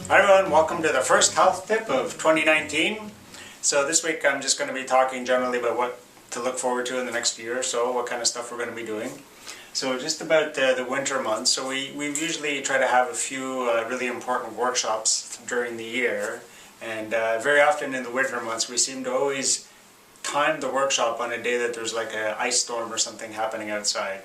Hi everyone, welcome to the first health tip of 2019. So this week I'm just going to be talking generally about what to look forward to in the next year or so, what kind of stuff we're going to be doing. So just about the winter months, so we usually try to have a few really important workshops during the year, and very often in the winter months we seem to always time the workshop on a day that there's like an ice storm or something happening outside.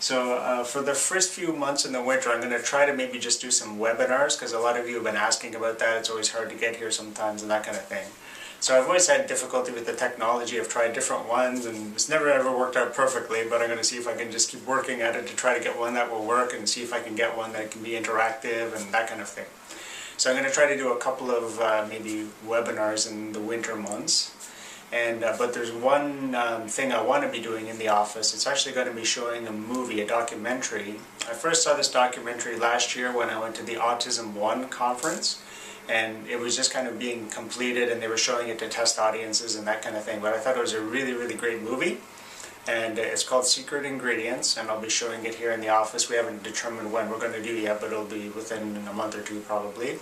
So for the first few months in the winter, I'm going to try to maybe just do some webinars, because a lot of you have been asking about that. It's always hard to get here sometimes and that kind of thing. So I've always had difficulty with the technology. I've tried different ones and it's never ever worked out perfectly, but I'm going to see if I can just keep working at it to try to get one that will work and see if I can get one that can be interactive and that kind of thing. So I'm going to try to do a couple of maybe webinars in the winter months. And but there's one thing I want to be doing in the office. It's actually going to be showing a movie, a documentary. I first saw this documentary last year when I went to the Autism One conference, and it was just kind of being completed and they were showing it to test audiences and that kind of thing. But I thought it was a really, really great movie, and it's called Secret Ingredients, and I'll be showing it here in the office. We haven't determined when we're going to do yet, but it'll be within a month or two probably.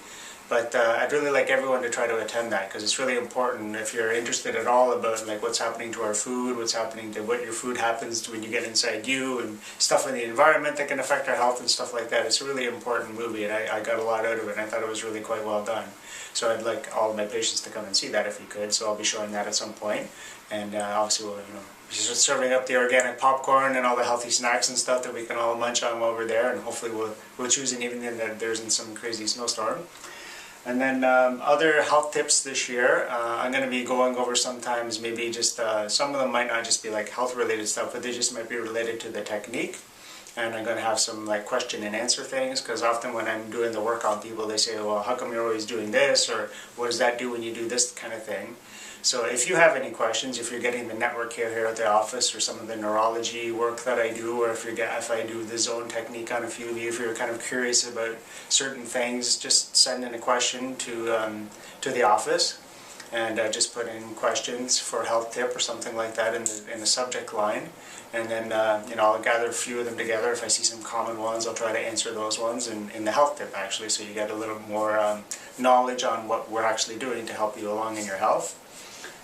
But I'd really like everyone to try to attend that, because it's really important if you're interested at all about like what's happening to our food, what's happening to what your food happens to when you get inside you, and stuff in the environment that can affect our health and stuff like that. It's a really important movie, and I got a lot out of it, and I thought it was really quite well done. So I'd like all of my patients to come and see that if you could. So I'll be showing that at some point, and obviously we'll just serving up the organic popcorn and all the healthy snacks and stuff that we can all munch on while we're there, and hopefully we'll choose an evening that there's in some crazy snowstorm. And then other health tips this year, I'm going to be going over sometimes maybe just, some of them might not just be like health related stuff, but they just might be related to the technique. And I'm going to have some like question and answer things, because often when I'm doing the work on people, they say, well, how come you're always doing this? Or what does that do when you do this kind of thing? So if you have any questions, if you're getting the network care here at the office, or some of the neurology work that I do, or if I do the zone technique on a few of you, if you're kind of curious about certain things, just send in a question to the office, and just put in questions for health tip or something like that in the subject line, and then I'll gather a few of them together. If I see some common ones, I'll try to answer those ones in the health tip actually, so you get a little more knowledge on what we're actually doing to help you along in your health.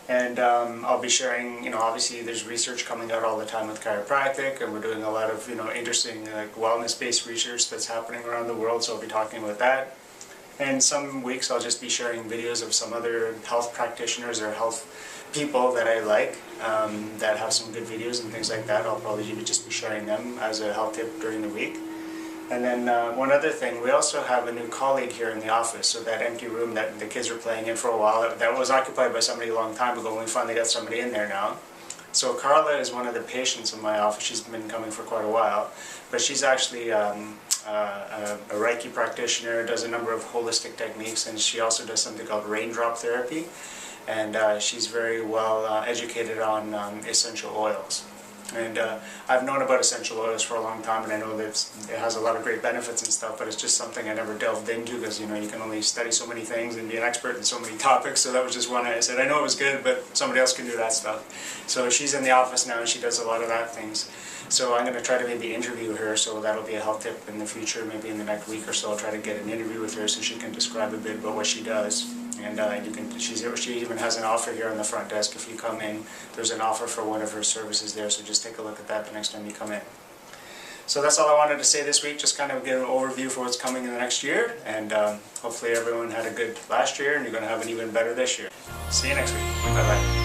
And I'll be sharing, obviously there's research coming out all the time with chiropractic, and we're doing a lot of, interesting wellness-based research that's happening around the world, so I'll be talking about that. And some weeks I'll just be sharing videos of some other health practitioners or health people that I like, that have some good videos and things like that. I'll probably just be sharing them as a health tip during the week. And then one other thing, we also have a new colleague here in the office. So that empty room that the kids were playing in for a while, that was occupied by somebody a long time ago, and we finally got somebody in there now. So Carla is one of the patients in my office. She's been coming for quite a while, but she's actually a Reiki practitioner, does a number of holistic techniques, and she also does something called raindrop therapy. And she's very well educated on essential oils. And I've known about essential oils for a long time, and I know that it has a lot of great benefits and stuff, but it's just something I never delved into, because you can only study so many things and be an expert in so many topics. So that was just one I said, I know it was good, but somebody else can do that stuff. So she's in the office now, and she does a lot of that things. So I'm going to try to maybe interview her, so that'll be a health tip in the future, maybe in the next week or so. I'll try to get an interview with her so she can describe a bit about what she does. And she even has an offer here on the front desk. If you come in, there's an offer for one of her services there, so just take a look at that the next time you come in. So that's all I wanted to say this week, just kind of get an overview for what's coming in the next year, and hopefully everyone had a good last year, and you're going to have an even better this year. See you next week. Bye-bye.